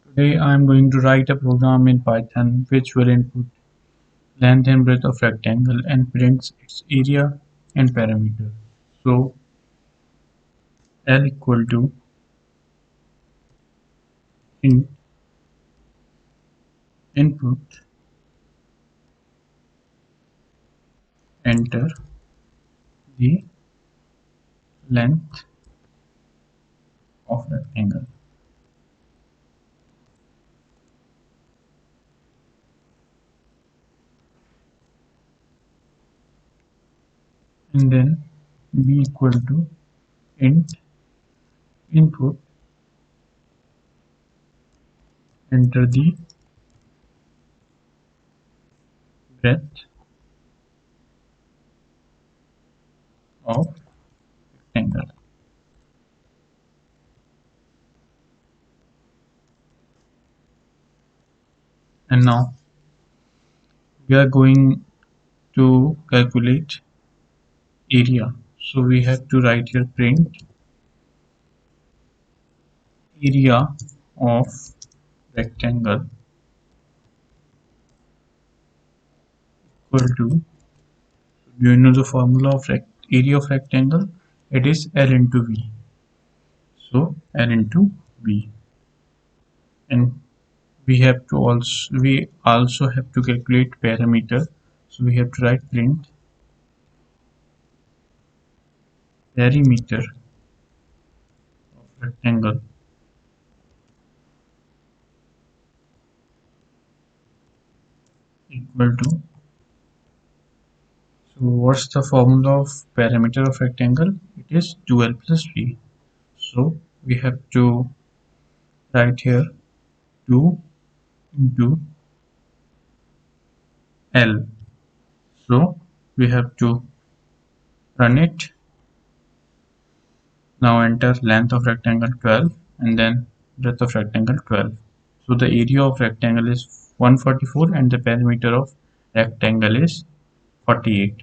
Today I am going to write a program in Python which will input length and breadth of rectangle and prints its area and parameter. So L equal to int input enter the length of rectangle, and then b equal to int input enter the breadth of rectangle. And now we are going to calculate area. So we have to write here print area of rectangle equal to, do you know the formula of area of rectangle? It is L into V. So L into V, and we also have to calculate parameter. So we have to write print perimeter of rectangle equal to. So what's the formula of parameter of rectangle? It is 2L plus V. So we have to write here 2 into L. So we have to run it. Now enter length of rectangle 12 and then breadth of rectangle 12. So the area of rectangle is 144 and the perimeter of rectangle is 48.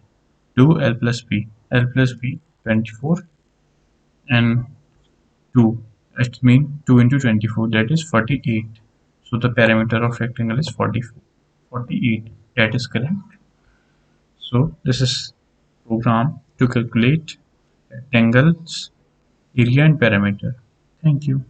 2 L plus B. L plus B 24 and 2. It means 2 into 24, that is 48. So the perimeter of rectangle is 48. That is correct. So this is program to calculate rectangles area and parameter. Thank you.